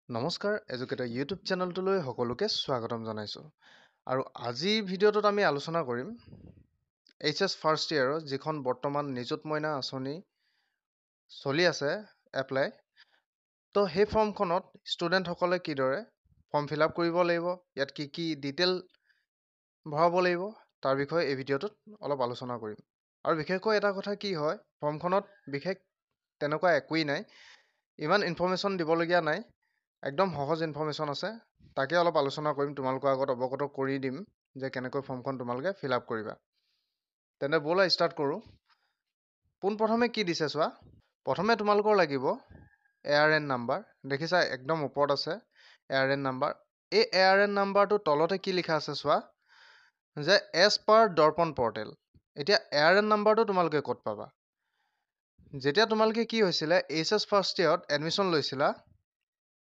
নমস্কাৰ educator YouTube চেনেলটোলৈ সকলোকে স্বাগতম জনাইছোঁ আৰু আজিৰ ভিডিঅ'টোত আমি আলোচনা কৰিম এইচএছ ফাৰ্ষ্ট ইয়েৰৰ যিখন বৰ্তমান নিযুত মইনা আঁচনি চলি আছে এপ্লাই তো সেই ফৰ্মখনত ষ্টুডেণ্টসকলে কিদৰে ফৰ্ম ফিল আপ কৰিব লাগিব ইয়াত কি ডিটেইল ভৰাব লাগিব তাৰ বিষয়ে এই ভিডিঅ'টোত অলপ আলোচনা কৰিম আৰু বিশেষকৈ এটা কথা কি হয় ফৰ্মখনত বিশেষ তেনেকুৱা একোৱেই নাই ইমান ইনফৰমেশ্যন দিবলগীয়া নাই একদম সহজ ইনফৰমেশ্যন আছে তাকে অলপ আলোচনা কৰিম তোমালোকৰ আগত অৱগত কৰি দিম যে কেনেকৈ ফৰ্মখন তোমালোকে ফিল আপ কৰিবা তেনে ব'লা ষ্টাৰ্ট কৰোঁ পোনপ্ৰথমে কি দিছে চোৱা প্ৰথমে তোমালোকৰ লাগিব ARN নাম্বাৰ দেখিছা একদম ওপৰত আছে ARN নাম্বাৰ এই ARN নাম্বাৰটো তলতে কি লিখা আছে চোৱা যে এজ পাৰ দৰ্পণ পৰ্টেল এতিয়া ARN নাম্বাৰটো তোমালোকে ক'ত পাবা যেতিয়া তোমালোকে কি হৈছিলে এইচএছ ফাৰ্ষ্ট ইয়েৰত এডমিশ্যন লৈছিলা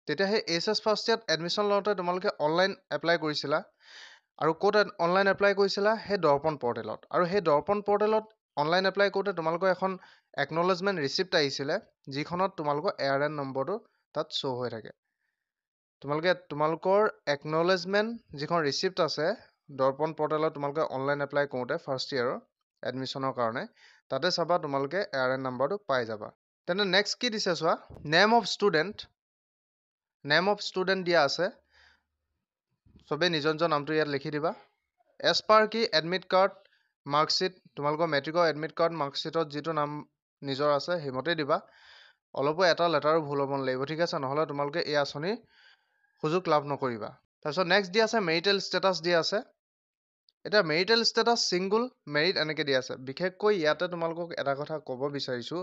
তেতিয়া সেই এইচএছ ফাৰ্ষ্ট ইয়েৰত এডমিশ্যন লওঁতে তোমালোকে অনলাইন এপ্লাই কৰিছিলা আৰু ক'ত অনলাইন এপ্লাই কৰিছিলা সেই দৰ্পণ পৰ্টেলত আৰু সেই দৰ্পণ পৰ্টেলত অনলাইন এপ্লাই কৰোঁতে তোমালোকৰ এখন একনলেজমেণ্ট ৰিচিপ্ট আহিছিলে যিখনত তোমালোকৰ ARN নম্বৰটো তাত শ্ব' হৈ থাকে তোমালোকৰ একনলেজমেণ্ট যিখন ৰিচিপ্ট আছে দৰ্পণ পৰ্টেলত তোমালোকে অনলাইন এপ্লাই কৰোঁতে ফাৰ্ষ্ট ইয়েৰৰ এডমিশ্যনৰ কাৰণে তাতে চাবা তোমালোকে ARN নম্বৰটো পাই যাবা তেনে নেক্সট কি দিছে চোৱা নেম অফ ষ্টুডেণ্ট দিয়া আছে চবেই নিজৰ নিজৰ নামটো ইয়াত লিখি দিবা এজ পাৰ কি এডমিট কাৰ্ড মাৰ্কশ্বিট তোমালোকৰ মেট্ৰিকৰ এডমিট কাৰ্ড মাৰ্কশ্বিটত যিটো নাম নিজৰ আছে সেইমতেই দিবা অলপো এটা লেটাৰো ভুল হ'ব নালাগিব ঠিক আছে নহ'লে তোমালোকে এই আঁচনিৰ সুযোগ লাভ নকৰিবা তাৰপিছত নেক্সট দিয়া আছে মেৰিটেল ষ্টেটাছ দিয়া আছে এতিয়া মেৰিটেল ষ্টেটাছ ছিংগুল মেৰিট এনেকৈ দিয়া আছে বিশেষকৈ ইয়াতে তোমালোকক এটা কথা ক'ব বিচাৰিছোঁ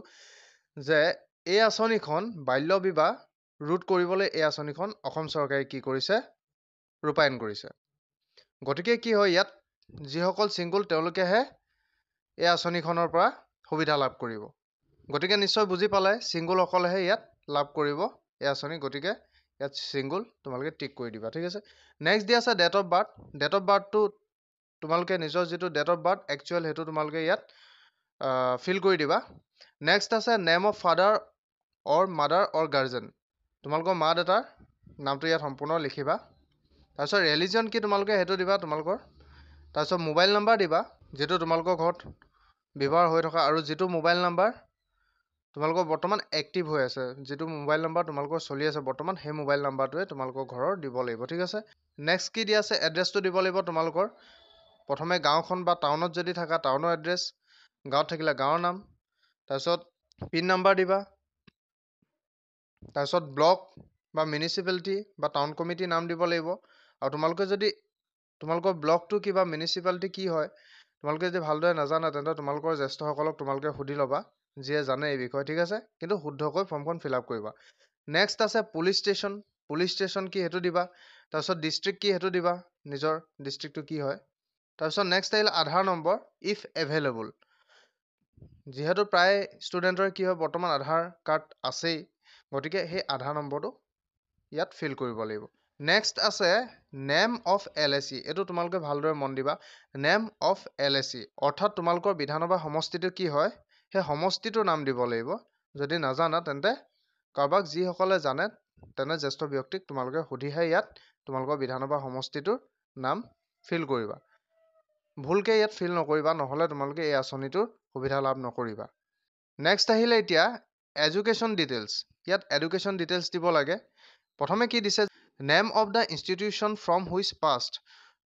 যে এই আঁচনিখন বাল্য বিবাহ ৰোধ কৰিবলৈ এই আঁচনিখন অসম চৰকাৰে কি কৰিছে ৰূপায়ণ কৰিছে গতিকে কি হয় ইয়াত যিসকল ছিংগুল তেওঁলোকেহে এই আঁচনিখনৰ পৰা সুবিধা লাভ কৰিব গতিকে নিশ্চয় বুজি পালাই ছিংগুলসকলেহে ইয়াত লাভ কৰিব এই আঁচনি গতিকে ইয়াত ছিংগুল তোমালোকে টিক কৰি দিবা ঠিক আছে নেক্সট দিয়া আছে ডেট অফ বাৰ্থটো তোমালোকে নিজৰ যিটো ডেট অফ বাৰ্থ একচুৱেল সেইটো তোমালোকে ইয়াত ফিল কৰি দিবা নেক্সট আছে name of father or mother or guardian তোমালোকৰ মা দেউতাৰ নামটো ইয়াত সম্পূৰ্ণ লিখিবা তাৰপিছত ৰিলিজন কি তোমালোকে সেইটো দিবা তোমালোকৰ তাৰপিছত মোবাইল নাম্বাৰ দিবা যিটো তোমালোকৰ ঘৰত ব্যৱহাৰ হৈ থকা আৰু যিটো মোবাইল নাম্বাৰ তোমালোকৰ বৰ্তমান এক্টিভ হৈ আছে যিটো মোবাইল নাম্বাৰ তোমালোকৰ চলি আছে বৰ্তমান সেই মোবাইল নাম্বাৰটোৱে তোমালোকৰ ঘৰৰ দিব লাগিব ঠিক আছে নেক্সট কি দিয়া আছে এড্ৰেছটো দিব লাগিব তোমালোকৰ প্ৰথমে গাঁওখন বা টাউনত যদি থাকা টাউনৰ এড্ৰেছ গাঁৱত থাকিলে গাঁৱৰ নাম তাৰপিছত পিন নাম্বাৰ দিবা তাৰপিছত ব্লক বা মিউনিচিপালিটি বা টাউন কমিটি নাম দিব লাগিব আৰু তোমালোকে যদি তোমালোকৰ ব্লকটো কি বা মিউনিচিপালিটি কি হয় তোমালোকে যদি ভালদৰে নাজানা তেন্তে তোমালোকৰ জ্যেষ্ঠসকলক তোমালোকে সুধি ল'বা যিয়ে জানে এই বিষয়ে ঠিক আছে কিন্তু শুদ্ধকৈ ফৰ্মখন ফিল আপ কৰিবা নেক্সট আছে পুলিচ ষ্টেচন কি সেইটো দিবা তাৰপিছত ডিষ্ট্ৰিক্ট কি সেইটো দিবা নিজৰ ডিষ্ট্ৰিক্টটো কি হয় তাৰপিছত নেক্সট আহিলে আধাৰ নম্বৰ ইফ এভেইলেবল যিহেতু প্ৰায় ষ্টুডেণ্টৰ কি হয় বৰ্তমান আধাৰ কাৰ্ড আছেই গতিকে সেই আধাৰ নম্বৰটো ইয়াত ফিল কৰিব লাগিব নেক্সট আছে নেম অফ LAC এইটো তোমালোকে ভালদৰে মন দিবা নেম অফ LAC অৰ্থাৎ তোমালোকৰ বিধানসভা সমষ্টিটো কি হয় সেই সমষ্টিটোৰ নাম দিব লাগিব যদি নাজানা তেন্তে কাৰোবাক যিসকলে জানে তেনে জ্যেষ্ঠ ব্যক্তিক তোমালোকে সুধিহে ইয়াত তোমালোকৰ বিধানসভা সমষ্টিটোৰ নাম ফিল কৰিবা ভুলকৈ ইয়াত ফিল নকৰিবা নহ'লে তোমালোকে এই আঁচনিটোৰ সুবিধা লাভ নকৰিবা নেক্সট আহিলে এতিয়া এডুকেশ্যন ডিটেইলছ ইয়াত এডুকেশ্যন ডিটেইলছ দিব লাগে প্ৰথমে কি দিছে name of the institution from which passed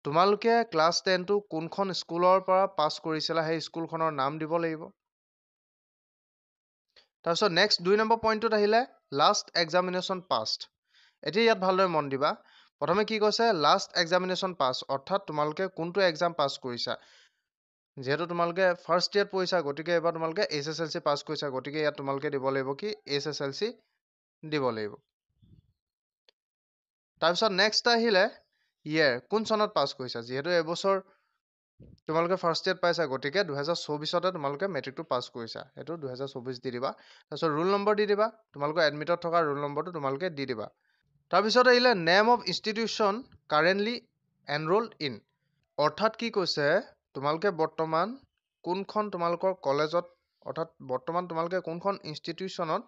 তোমালোকে ক্লাছ 10টো কোনখন স্কুলৰ পৰা পাছ কৰিছিলা সেই স্কুলখনৰ নাম দিব লাগিব তাৰপিছত নেক্সট 2 নম্বৰ পইণ্টটোত আহিলে লাষ্ট এক্সামিনেশ্যন পাষ্ট এতিয়া ইয়াত ভালদৰে মন দিবা প্ৰথমে কি কৈছে লাষ্ট এক্সামিনেশ্যন পাছ অৰ্থাৎ তোমালোকে কোনটো এক্সাম পাছ কৰিছা যেহেতু তোমালোকে ফাৰ্ষ্ট ইয়েৰত পঢ়িছা গতিকে এবাৰ তোমালোকে HSLC পাছ কৰিছা গতিকে ইয়াত তোমালোকে দিব লাগিব কি HSLC দিব লাগিব তাৰপিছত নেক্সট আহিলে ইয়েৰ কোন চনত পাছ কৰিছা যিহেতু এবছৰ তোমালোকে ফাৰ্ষ্ট ইয়েৰত পাইছা গতিকে 2024তে তোমালোকে মেট্ৰিকটো পাছ কৰিছা সেইটো 2024 দি দিবা তাৰপিছত ৰোল নম্বৰ দি দিবা তোমালোকৰ এডমিটত থকা ৰোল নম্বৰটো তোমালোকে দি দিবা তাৰপিছত আহিলে name of institution currently enrolled in অৰ্থাৎ কি কৈছে তোমালোকে বৰ্তমান কোনখন তোমালোকৰ কলেজত অৰ্থাৎ বৰ্তমান তোমালোকে কোনখন ইনষ্টিটিউশ্যনত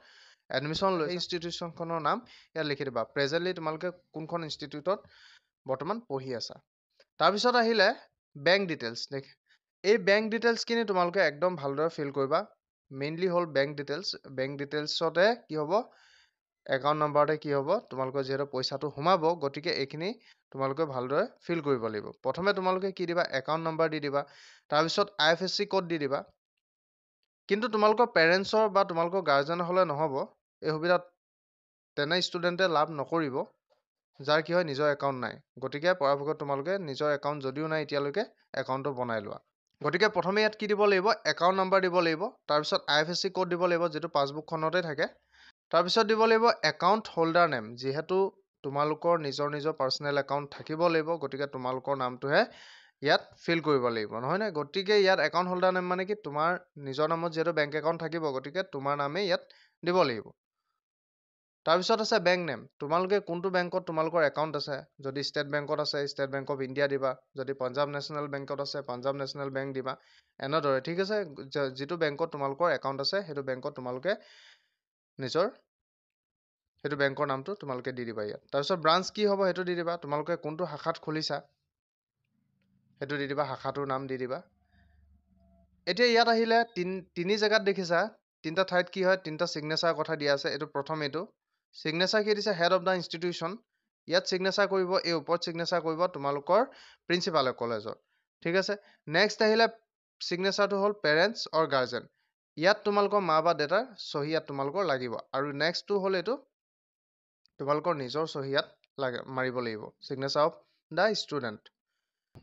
এডমিশ্যন লৈছা ইনষ্টিটিউশ্যনখনৰ নাম ইয়াত লিখি দিবা প্ৰেজেণ্টলি তোমালোকে কোনখন ইনষ্টিটিউটত বৰ্তমান পঢ়ি আছা তাৰপিছত আহিলে বেংক ডিটেইলছ এই বেংক ডিটেইলছখিনি তোমালোকে একদম ভালদৰে ফিল কৰিবা মেইনলি হ'ল বেংক ডিটেইলছতে কি হ'ব একাউণ্ট নাম্বাৰতে কি হ'ব তোমালোকৰ যিহেতু পইচাটো সোমাব গতিকে এইখিনি তোমালোকে ভালদৰে ফিল কৰিব লাগিব প্ৰথমে তোমালোকে কি দিবা একাউণ্ট নাম্বাৰ দি দিবা তাৰপিছত IFSC কোড দি দিবা কিন্তু তোমালোকৰ পেৰেণ্টছৰ বা তোমালোকৰ গাৰ্জেন হ'লে নহ'ব এই সুবিধা তেনে ষ্টুডেণ্টে লাভ নকৰিব যাৰ কি হয় নিজৰ একাউণ্ট নাই গতিকে পৰাপক্ষত তোমালোকে নিজৰ একাউণ্ট যদিও নাই এতিয়ালৈকে একাউণ্টটো বনাই লোৱা গতিকে প্ৰথমে ইয়াত কি দিব লাগিব একাউণ্ট নাম্বাৰ দিব লাগিব তাৰপিছত IFSC কোড দিব লাগিব যিটো পাছবুকখনতে থাকে তাৰপিছত দিব লাগিব একাউণ্ট হোল্ডাৰ নেম যিহেতু তোমালোকৰ নিজৰ পাৰ্চনেল একাউণ্ট থাকিব লাগিব গতিকে তোমালোকৰ নামটোহে ইয়াত ফিল কৰিব লাগিব নহয় নে গতিকে ইয়াত একাউণ্ট হোল্ডাৰ নেম মানে কি তোমাৰ নিজৰ নামত যিহেতু বেংক একাউণ্ট থাকিব গতিকে তোমাৰ নামেই ইয়াত দিব লাগিব তাৰপিছত আছে বেংক নেম তোমালোকে কোনটো বেংকত তোমালোকৰ একাউণ্ট আছে যদি ষ্টেট বেংকত আছে ষ্টেট বেংক অফ ইণ্ডিয়া দিবা যদি পাঞ্জাব নেশ্যনেল বেংকত আছে পাঞ্জাব নেশ্যনেল বেংক দিবা এনেদৰে ঠিক আছে যিটো বেংকত তোমালোকৰ একাউণ্ট আছে সেইটো বেংকত তোমালোকে নিজৰ সেইটো বেংকৰ নামটো তোমালোকে দি দিবা ইয়াত তাৰপিছত ব্ৰাঞ্চ কি হ'ব সেইটো দি দিবা তোমালোকে কোনটো শাখাত খুলিছা সেইটো দি দিবা শাখাটোৰ নাম দি দিবা এতিয়া ইয়াত আহিলে তিনি জেগাত দেখিছা তিনিটা ঠাইত কি হয় তিনিটা চিগনেচাৰ কথা দিয়া আছে এইটো প্ৰথম এইটো চিগনেচাৰ কি দিছে হেড অফ দ্য ইনষ্টিটিউশ্যন ইয়াত চিগনেচাৰ কৰিব এই ওপৰত চিগনেচাৰ কৰিব তোমালোকৰ প্ৰিন্সিপালে কলেজৰ ঠিক আছে নেক্সট আহিলে চিগনেচাৰটো হ'ল পেৰেণ্টছ অৰ গাৰ্জেন ইয়াত তোমালোকৰ মা বা দেউতাৰ চহী ইয়াত তোমালোকৰ লাগিব আৰু নেক্সটটো হ'ল এইটো তোমালোকৰ নিজৰ চহী ইয়াত মাৰিব লাগিব চিগনেচাৰ অফ দ্য ষ্টুডেণ্ট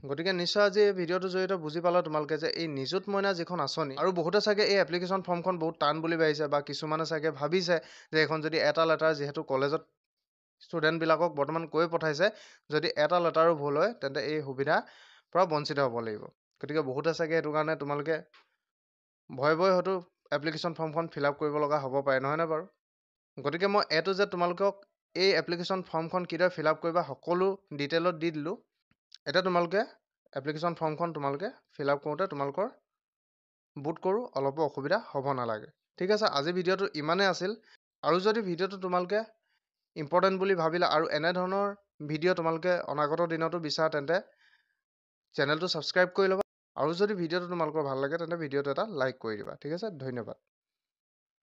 গতিকে নিশ্চয় আজি এই ভিডিঅ'টোৰ জৰিয়তে বুজি পালা তোমালোকে যে এই নিযুত মইনা যিখন আঁচনি আৰু বহুতে চাগে এই এপ্লিকেশ্যন ফৰ্মখন বহুত টান বুলি ভাবিছে বা কিছুমানে চাগে ভাবিছে যে এখন যদি এটা লেটাৰ যিহেতু কলেজত ষ্টুডেণ্টবিলাকক বৰ্তমান কৈ পঠাইছে যদি এটা লেটাৰো ভুল হয় তেন্তে এই সুবিধা পৰা বঞ্চিত হ'ব লাগিব গতিকে বহুতে চাগে সেইটো কাৰণে তোমালোকে ভয় হয়তো এপ্লিকেশ্যন ফৰ্মখন ফিল আপ কৰিব লগা হ'ব পাৰে নহয়নে বাৰু গতিকে মই এইটো যে তোমালোকক এই এপ্লিকেশ্যন ফৰ্মখন কিদৰে ফিল আপ কৰিবা সকলো ডিটেইলত দি দিলোঁ এতিয়া তোমালোকে এপ্লিকেশ্যন ফৰ্মখন তোমালোকে ফিল আপ কৰোঁতে তোমালোকৰ বুট কৰোঁ অলপো অসুবিধা হ'ব নালাগে ঠিক আছে আজি ভিডিঅ'টো ইমানেই আছিল আৰু যদি ভিডিঅ'টো তোমালোকে ইম্পৰ্টেণ্ট বুলি ভাবিলা আৰু এনেধৰণৰ ভিডিঅ' তোমালোকে অনাগত দিনতো বিচাৰা তেন্তে চেনেলটো ছাবস্ক্ৰাইব কৰি ল'বা আৰু যদি ভিডিঅ'টো তোমালোকৰ ভাল লাগে তেন্তে ভিডিঅ'টো এটা লাইক কৰি দিবা ঠিক আছে ধন্যবাদ